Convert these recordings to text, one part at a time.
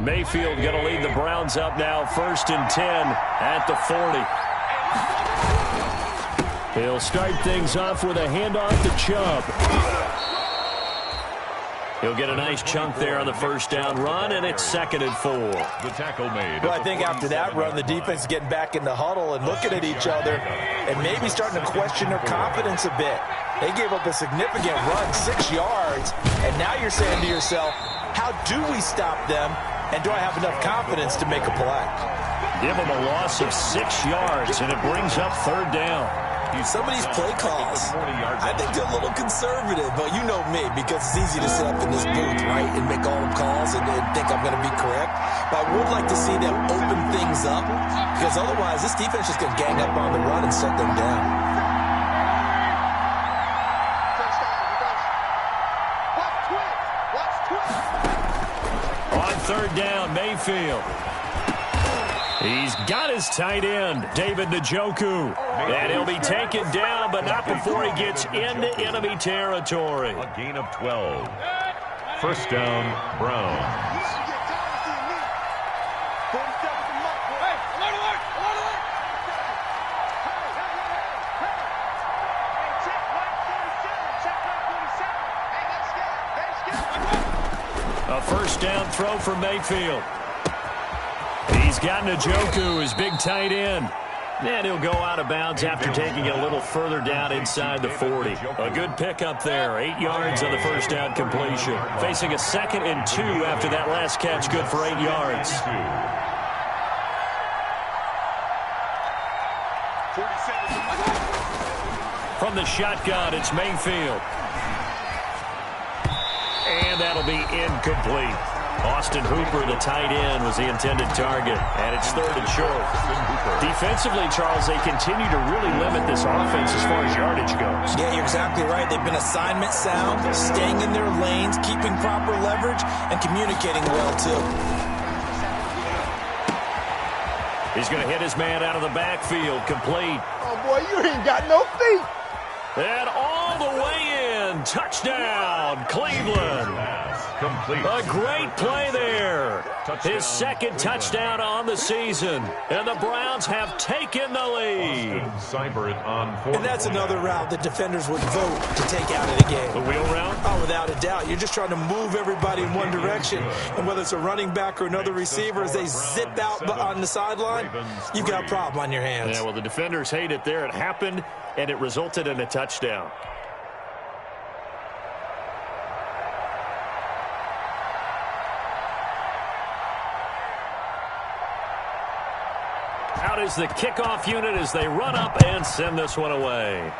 Mayfield going to lead the Browns up now, 1st and 10 at the 40. He'll start things off with a handoff to Chubb. He'll get a nice chunk there on the first down run, and it's 2nd and 4. The tackle made. Well, I think after that run, the defense is getting back in the huddle and looking at each other and maybe starting to question their confidence a bit. They gave up a significant run, 6 yards, and now you're saying to yourself, how do we stop them, and do I have enough confidence to make a play? Give them a loss of 6 yards, and it brings up 3rd down. Some of these play calls, I think they're a little conservative, but you know me, because it's easy to sit up in this booth, right, and make all the calls and think I'm going to be correct. But I would like to see them open things up, because otherwise this defense is going to gang up on the run and shut them down. On 3rd down, Mayfield. He's got his tight end, David Njoku. And he'll be taken down, but not before he gets into enemy territory. A gain of 12. 1st down, Browns. A 1st down throw for Mayfield. He's got Njoku, his big tight end. And he'll go out of bounds after taking it a little further down inside the 40. A good pickup there, 8 yards on the 1st down completion. Facing a 2nd and 2 after that last catch, good for 8 yards. From the shotgun, it's Mayfield. And that'll be incomplete. Austin Hooper, the tight end, was the intended target, and it's 3rd and short. Defensively, Charles, they continue to really limit this offense as far as yardage goes. Yeah, you're exactly right. They've been assignment sound, staying in their lanes, keeping proper leverage, and communicating well, too. He's going to hit his man out of the backfield, complete. Oh, boy, you ain't got no feet. And all the way in, touchdown, Cleveland. Complete. A great play there. His 2nd touchdown on the season. And the Browns have taken the lead. And that's another route the defenders would vote to take out of the game. The wheel route? Oh, without a doubt. You're just trying to move everybody in one direction. And whether it's a running back or another receiver, as they zip out on the sideline, you've got a problem on your hands. Yeah, well, the defenders hate it there. It happened, and it resulted in a touchdown. Out is the kickoff unit as they run up and send this one away.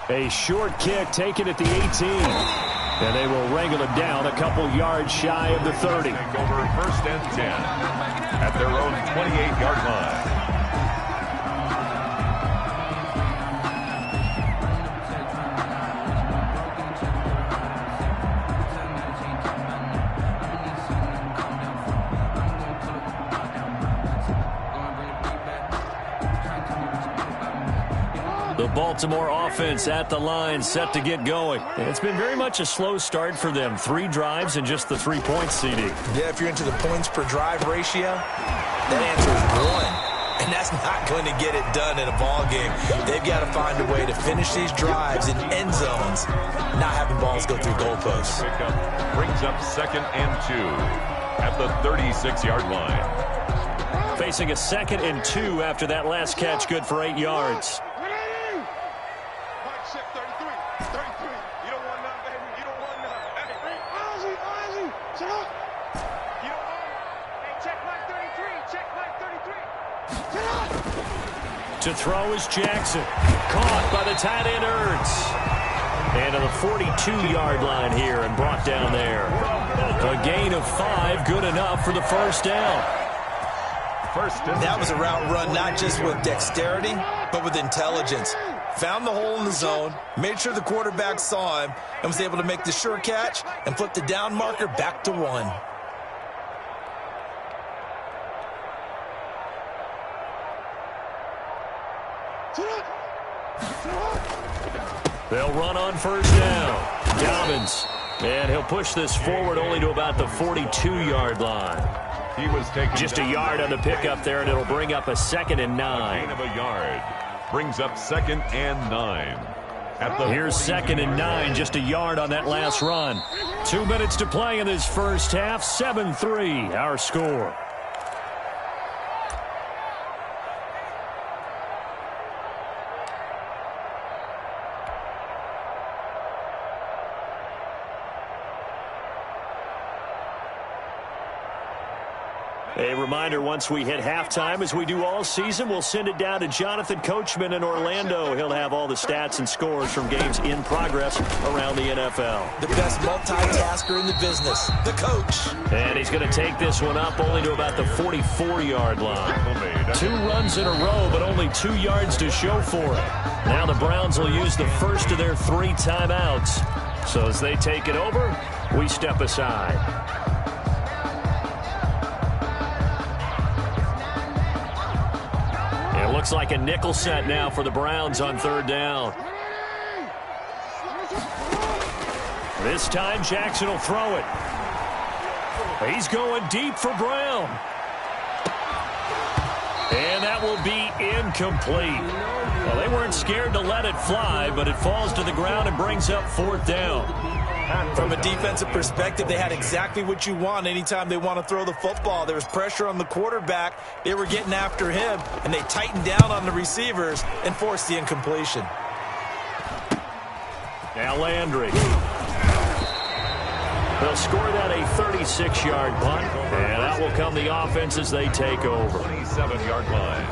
A short kick taken at the 18. And they will wrangle it down a couple yards shy of the 30. Over 1st and 10 at their own 28-yard line. The Baltimore offense at the line, set to get going. It's been very much a slow start for them. 3 drives and just the 3 points, CD. Yeah, if you're into the points per drive ratio, that answer is 1. And that's not going to get it done in a ball game. They've got to find a way to finish these drives in end zones, not having balls go through goalposts. Brings up 2nd and 2 at the 36-yard line. Facing a 2nd and 2 after that last catch, good for 8 yards. To throw is Jackson. Caught by the tight end, Ertz. And to the 42-yard line here and brought down there. A gain of 5, good enough for the 1st down. That was a route run not just with dexterity, but with intelligence. Found the hole in the zone, made sure the quarterback saw him, and was able to make the sure catch and flip the down marker back to 1. They'll run on 1st down. Dobbins And he'll push this forward only to about the 42-yard line. He was taken just a yard on the pickup there, and it'll bring up a 2nd and 9. Gain of a yard. Brings up 2nd and 9. Here's 2nd and 9, just a yard on that last run. 2 minutes to play in this first half. 7-3, our score. A reminder, once we hit halftime, as we do all season, we'll send it down to Jonathan Coachman in Orlando. He'll have all the stats and scores from games in progress around the NFL. The best multitasker in the business, the coach. And he's going to take this one up only to about the 44-yard line. 2 runs in a row, but only 2 yards to show for it. Now the Browns will use the first of their 3 timeouts. So as they take it over, we step aside. Looks like a nickel set now for the Browns on 3rd down. This time Jackson will throw it. He's going deep for Brown. And that will be incomplete. Well, they weren't scared to let it fly, but it falls to the ground and brings up 4th down. From a defensive perspective, they had exactly what you want anytime they want to throw the football. There was pressure on the quarterback. They were getting after him, and they tightened down on the receivers and forced the incompletion. Now Landry. They'll score that a 36-yard punt, and that will come the offense as they take over. 27-yard line.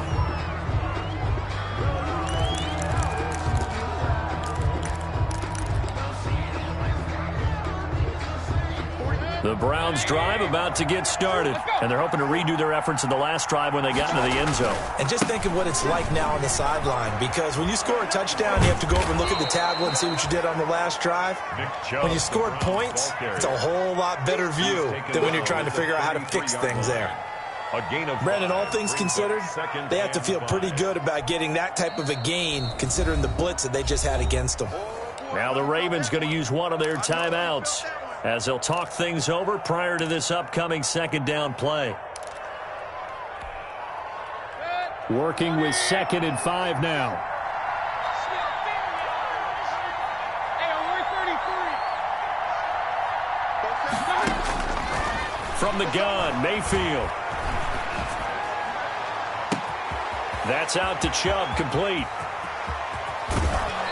The Browns drive about to get started, and they're hoping to redo their efforts in the last drive when they got into the end zone. And just think of what it's like now on the sideline, because when you score a touchdown, you have to go over and look at the tablet and see what you did on the last drive. When you scored points, it's a whole lot better view than when you're trying to figure out how to fix things there. Brandon, all things considered, they have to feel pretty good about getting that type of a gain, considering the blitz that they just had against them. Now the Ravens going to use one of their timeouts, as they'll talk things over prior to this upcoming 2nd down play. Working with 2nd and 5 now. From the gun, Mayfield. That's out to Chubb, complete.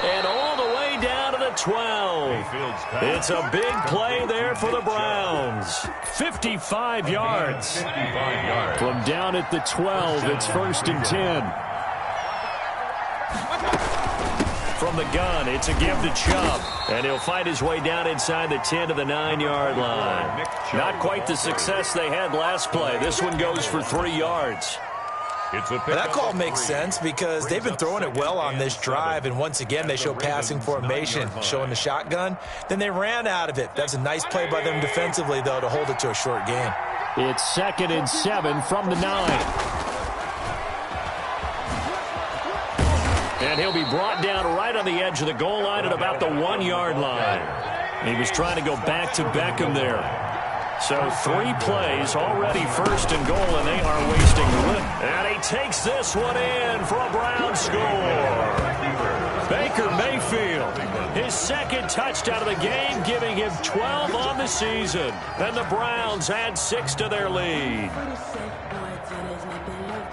And all the way down to the 12. It's a big play there for the Browns. 55 yards. From down at the 12, it's 1st and 10. From the gun, it's a give to Chubb. And he'll fight his way down inside the 10 to the 9-yard line. Not quite the success they had last play. This one goes for 3 yards. That call makes sense because they've been throwing it well on this drive, and once again they show passing formation, showing the shotgun. Then they ran out of it. That's a nice play by them defensively, though, to hold it to a short gain. It's 2nd and 7 from the 9. And he'll be brought down right on the edge of the goal line at about the 1-yard line. He was trying to go back to Beckham there. So 3 plays, already 1st and goal, and they are wasting the And he takes this one in for a Brown score. Baker Mayfield, his 2nd touchdown of the game, giving him 12 on the season. And the Browns add 6 to their lead.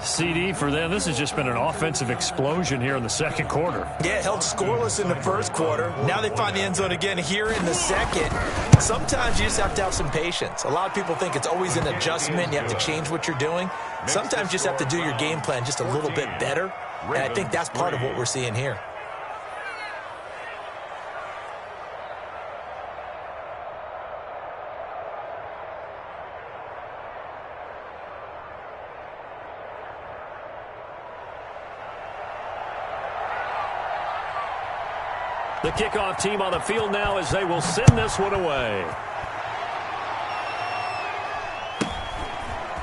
CD, for them, this has just been an offensive explosion here in the 2nd quarter. Yeah, held scoreless in the 1st quarter. Now they find the end zone again here in the 2nd. Sometimes you just have to have some patience. A lot of people think it's always an adjustment. You have to change what you're doing. Sometimes you just have to do your game plan just a little bit better. And I think that's part of what we're seeing here. The kickoff team on the field now as they will send this one away.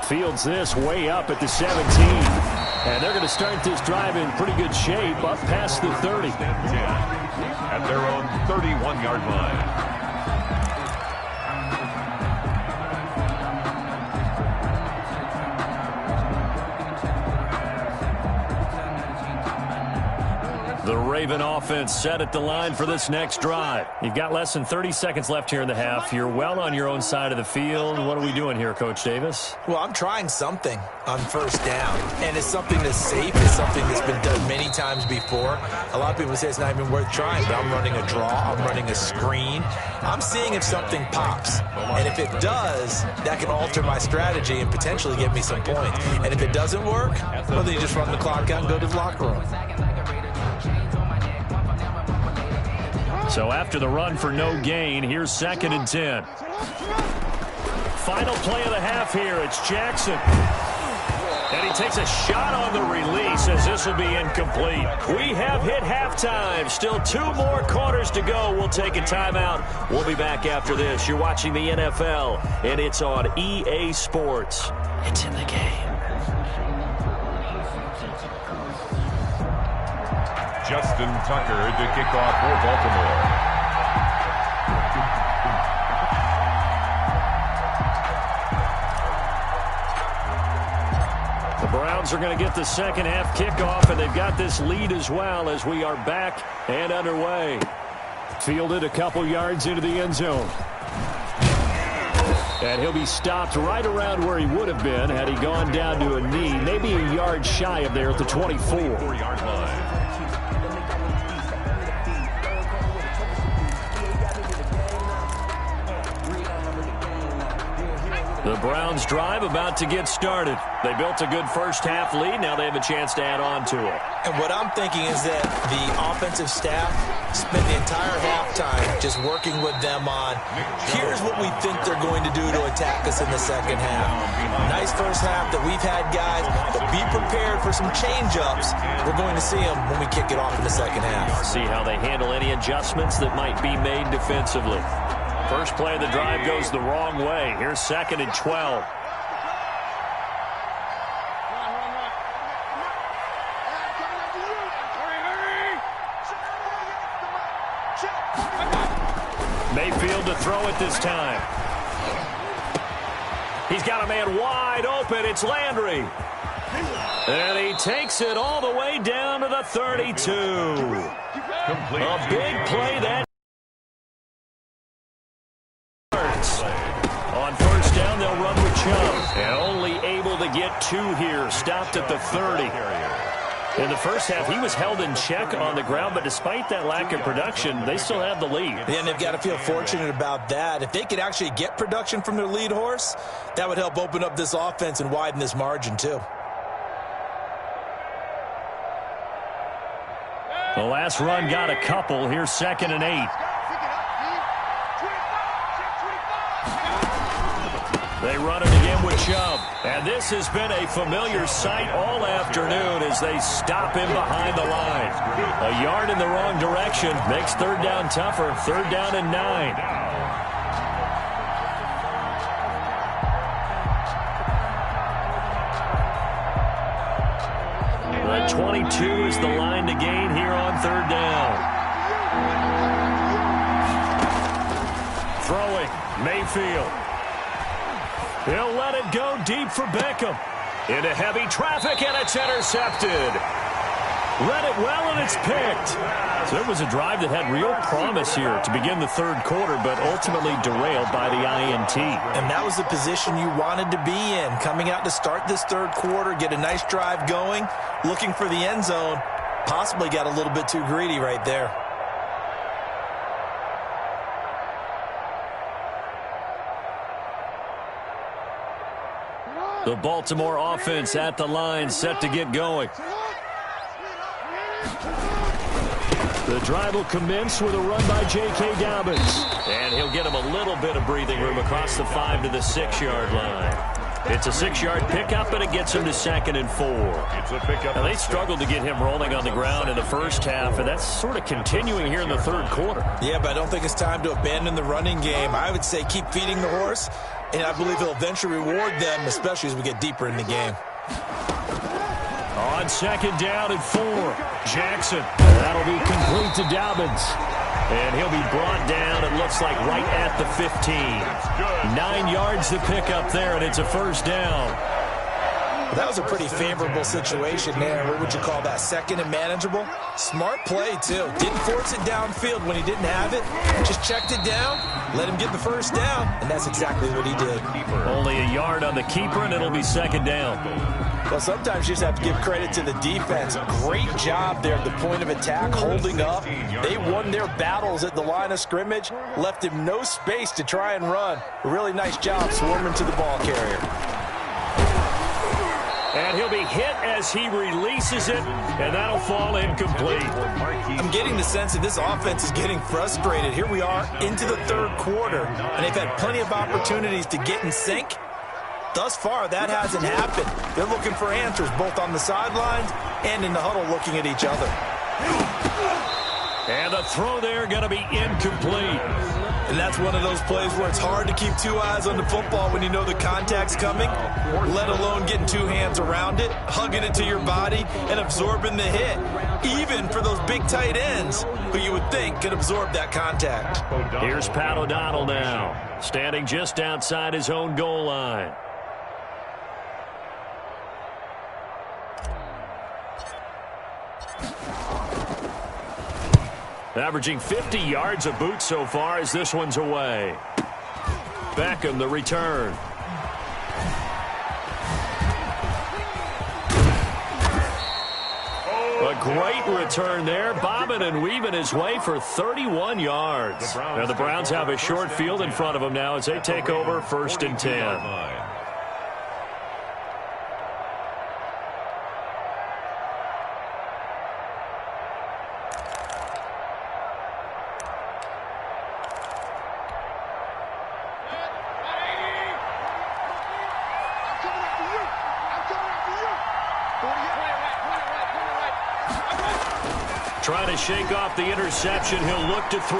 Fields this way up at the 17. And they're going to start this drive in pretty good shape up past the 30. At their own 31-yard line. The Raven offense set at the line for this next drive. You've got less than 30 seconds left here in the half. You're well on your own side of the field. What are we doing here, Coach Davis? Well, I'm trying something on first down, and it's something that's safe. It's something that's been done many times before. A lot of people say it's not even worth trying, but I'm running a draw. I'm running a screen. I'm seeing if something pops, and if it does, that can alter my strategy and potentially get me some points. And if it doesn't work, well, then you just run the clock out and go to the locker room. So after the run for no gain, here's 2nd and 10. Final play of the half here. It's Jackson. And he takes a shot on the release as this will be incomplete. We have hit halftime. Still 2 more quarters to go. We'll take a timeout. We'll be back after this. You're watching the NFL, and it's on EA Sports. It's in the game. Justin Tucker to kick off for Baltimore. The Browns are going to get the second half kickoff, and they've got this lead as well as we are back and underway. Fielded a couple yards into the end zone. And he'll be stopped right around where he would have been had he gone down to a knee, maybe a yard shy of there at the 24-yard line. The Browns drive about to get started. They built a good first half lead. Now they have a chance to add on to it. And what I'm thinking is that the offensive staff spent the entire halftime just working with them on, here's what we think they're going to do to attack us in the second half. Nice first half that we've had, guys, but be prepared for some change-ups. We're going to see them when we kick it off in the second half. See how they handle any adjustments that might be made defensively. First play of the drive goes the wrong way. Here's 2nd and 12. Mayfield to throw it this time. He's got a man wide open. It's Landry. And he takes it all the way down to the 32. A big play that. On first down, they'll run with Chubb. And only able to get 2 here. Stopped at the 30. In the first half, he was held in check on the ground, but despite that lack of production, they still have the lead. Yeah, and they've got to feel fortunate about that. If they could actually get production from their lead horse, that would help open up this offense and widen this margin too. The last run got a couple. Here's 2nd and 8. They run it again with Chubb. And this has been a familiar sight all afternoon as they stop him behind the line. A yard in the wrong direction makes third down tougher. 3rd down and 9. The 22 is the line to gain here on 3rd down. Throwing, Mayfield. He'll let it go deep for Beckham. Into heavy traffic, and it's intercepted. Read it well, and it's picked. So it was a drive that had real promise here to begin the 3rd quarter, but ultimately derailed by the INT. And that was the position you wanted to be in. Coming out to start this 3rd quarter, get a nice drive going, looking for the end zone. Possibly got a little bit too greedy right there. The Baltimore offense at the line, set to get going. The drive will commence with a run by J.K. Dobbins. And he'll get him a little bit of breathing room across the 5 to the 6-yard line. It's a 6-yard pickup, and it gets him to 2nd and 4. Now, they struggled to get him rolling on the ground in the first half, and that's sort of continuing here in the 3rd quarter. Yeah, but I don't think it's time to abandon the running game. I would say keep feeding the horse, and I believe he'll eventually reward them, especially as we get deeper in the game. On 2nd down and 4, Jackson. That'll be complete to Dobbins. And he'll be brought down, it looks like, right at the 15. 9 yards to pick up there, and it's a 1st down. That was a pretty favorable situation there. What would you call that? Second and manageable? Smart play, too. Didn't force it downfield when he didn't have it. Just checked it down, let him get the first down, and that's exactly what he did. Only a yard on the keeper, and it'll be second down. Well, sometimes you just have to give credit to the defense. Great job there at the point of attack, holding up. They won their battles at the line of scrimmage, left him no space to try and run. A really nice job swarming to the ball carrier. And he'll be hit as he releases it, and that'll fall incomplete. I'm getting the sense that this offense is getting frustrated. Here we are into the third quarter, and they've had plenty of opportunities to get in sync. Thus far, that hasn't happened. They're looking for answers both on the sidelines and in the huddle looking at each other. And the throw there going to be incomplete. And that's one of those plays where it's hard to keep two eyes on the football when you know the contact's coming, let alone getting two hands around it, hugging it to your body, and absorbing the hit, even for those big tight ends who you would think could absorb that contact. Here's Pat O'Donnell now, standing just outside his own goal line. Averaging 50 yards a boot so far as this one's away. Beckham, the return. A great return there, bobbing and weaving his way for 31 yards. Now the Browns have a short field in front of them now as they take over 1st and 10. Trying to shake off the interception, he'll look to throw.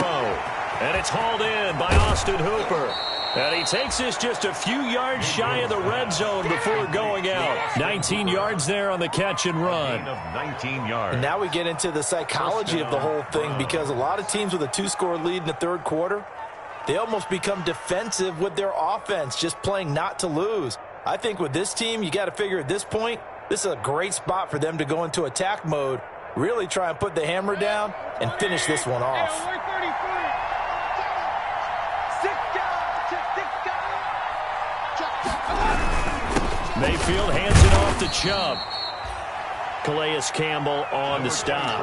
And it's hauled in by Austin Hooper. And he takes this just a few yards shy of the red zone before going out. 19 yards there on the catch and run. 19 yards. And now we get into the psychology of the whole thing, because a lot of teams with a 2-score lead in the third quarter, they almost become defensive with their offense, just playing not to lose. I think with this team, you got to figure at this point, this is a great spot for them to go into attack mode, really try and put the hammer down and finish this one off. Mayfield hands it off to Chubb. Calais Campbell on the stop.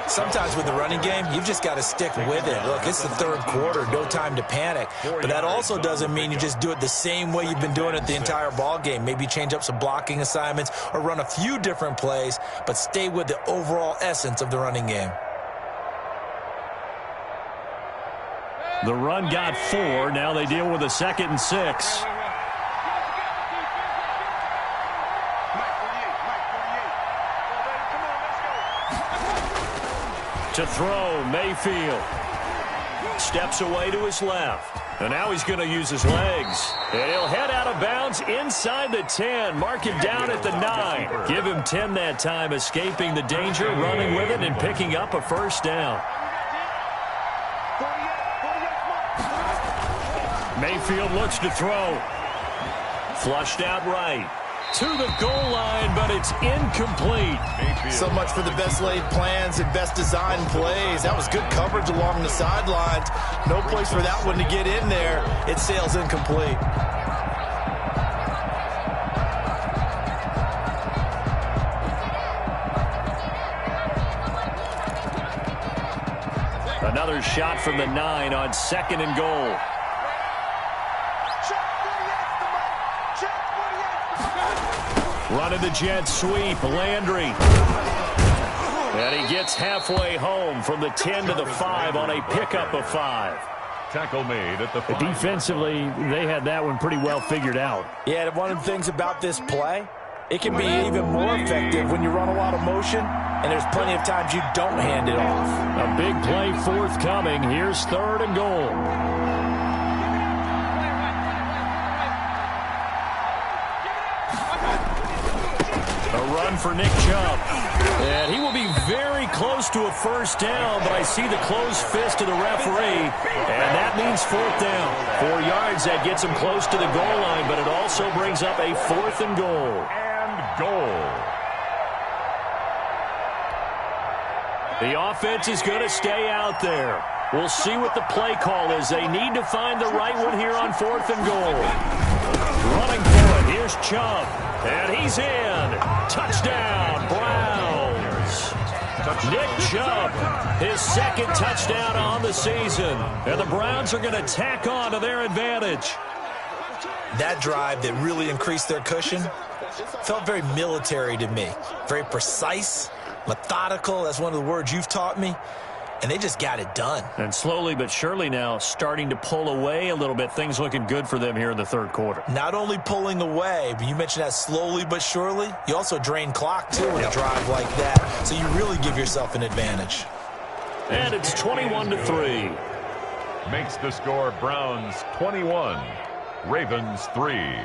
Sometimes with the running game, you've just got to stick with it. Look, it's the third quarter, no time to panic. But that also doesn't mean you just do it the same way you've been doing it the entire ball game. Maybe change up some blocking assignments or run a few different plays, but stay with the overall essence of the running game. The run got 4. Now they deal with a 2nd and 6. To throw, Mayfield. Steps away to his left. And now he's going to use his legs. And he'll head out of bounds inside the 10. Mark him down at the 9. Give him 10 that time, escaping the danger, running with it, and picking up a first down. Mayfield looks to throw. Flushed out right. To the goal line, but it's incomplete. So much for the best laid plans and best designed plays. That was good coverage along the sidelines. No place for that one to get in there. It sails incomplete. Another shot from the 9 on 2nd and goal. Running the jet sweep, Landry. And he gets halfway home from the 10 to the 5 on a pickup of 5. Tackle made at the 5. Defensively, they had that one pretty well figured out. Yeah, one of the things about this play, it can be even more effective when you run a lot of motion, and there's plenty of times you don't hand it off. A big play forthcoming. Here's 3rd and goal. Run for Nick Chubb. And he will be very close to a first down, but I see the closed fist of the referee, and that means 4th down. 4 yards, that gets him close to the goal line, but it also brings up a 4th and goal. And goal. The offense is going to stay out there. We'll see what the play call is. They need to find the right one here on 4th and goal. Running for it. Here's Chubb. And he's in. Touchdown, Browns. Nick Chubb, his second touchdown on the season. And the Browns are going to tack on to their advantage. That drive that really increased their cushion felt very military to me. Very precise, methodical. That's one of the words you've taught me. And they just got it done. And slowly but surely now starting to pull away a little bit. Things looking good for them here in the third quarter. Not only pulling away, but you mentioned that slowly but surely. You also drain clock, too, in a drive like that. So you really give yourself an advantage. And it's 21-3. Makes the score Browns 21, Ravens 3.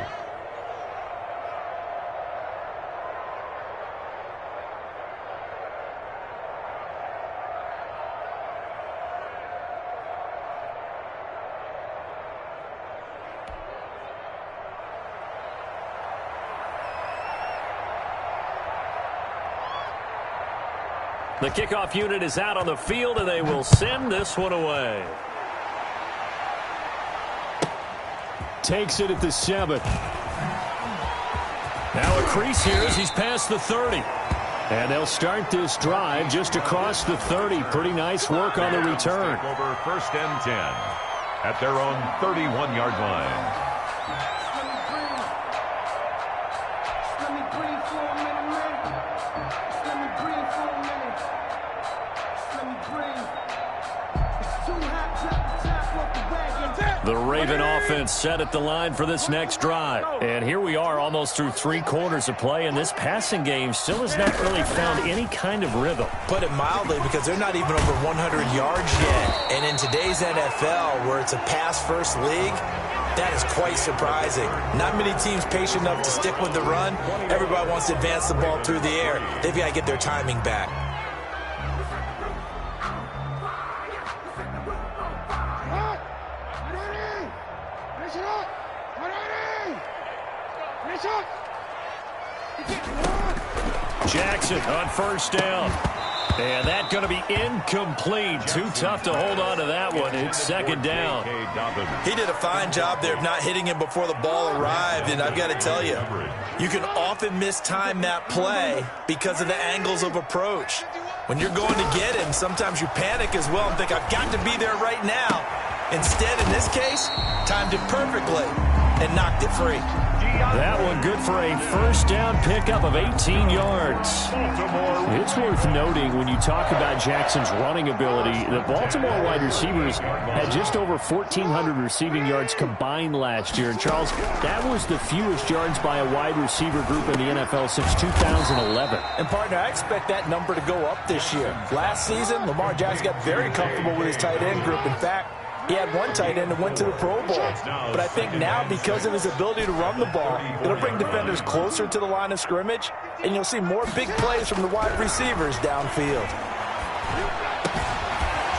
The kickoff unit is out on the field, and they will send this one away. Takes it at the 7. Now a crease here as he's past the 30. And they'll start this drive just across the 30. Pretty nice work on the return. Over 1st and 10 at their own 31-yard line. The Raven offense set at the line for this next drive. And here we are almost through 3 quarters of play, and this passing game still has not really found any kind of rhythm. Put it mildly, because they're not even over 100 yards yet. And in today's NFL, where it's a pass-first league, that is quite surprising. Not many teams patient enough to stick with the run. Everybody wants to advance the ball through the air. They've got to get their timing back. Jackson on 1st down. And that's going to be incomplete. Too tough to hold on to that one. It's 2nd down. He did a fine job there of not hitting him before the ball arrived. And I've got to tell you, you can often mistime that play because of the angles of approach. When you're going to get him, sometimes you panic as well and think, I've got to be there right now. Instead, in this case, timed it perfectly and knocked it free. That one good for a 1st down pickup of 18 yards. It's worth noting when you talk about Jackson's running ability, the Baltimore wide receivers had just over 1,400 receiving yards combined last year. And Charles, that was the fewest yards by a wide receiver group in the NFL since 2011. And partner, I expect that number to go up this year. Last season, Lamar Jackson got very comfortable with his tight end group. In fact, he had one tight end that went to the Pro Bowl. But I think now, because of his ability to run the ball, it'll bring defenders closer to the line of scrimmage, and you'll see more big plays from the wide receivers downfield.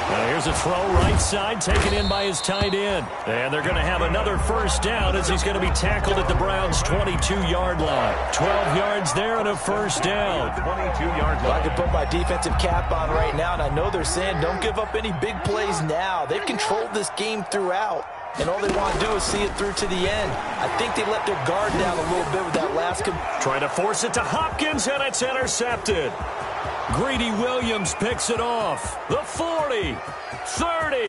Well, here's a throw right side taken in by his tight end. And they're going to have another 1st down as he's going to be tackled at the Browns' 22-yard line. 12 yards there and a 1st down. 22-yard line. Well, I can put my defensive cap on right now, and I know they're saying don't give up any big plays now. They've controlled this game throughout, and all they want to do is see it through to the end. I think they let their guard down a little bit with that last. Trying to force it to Hopkins, and it's intercepted. Greedy Williams picks it off. The 40, 30,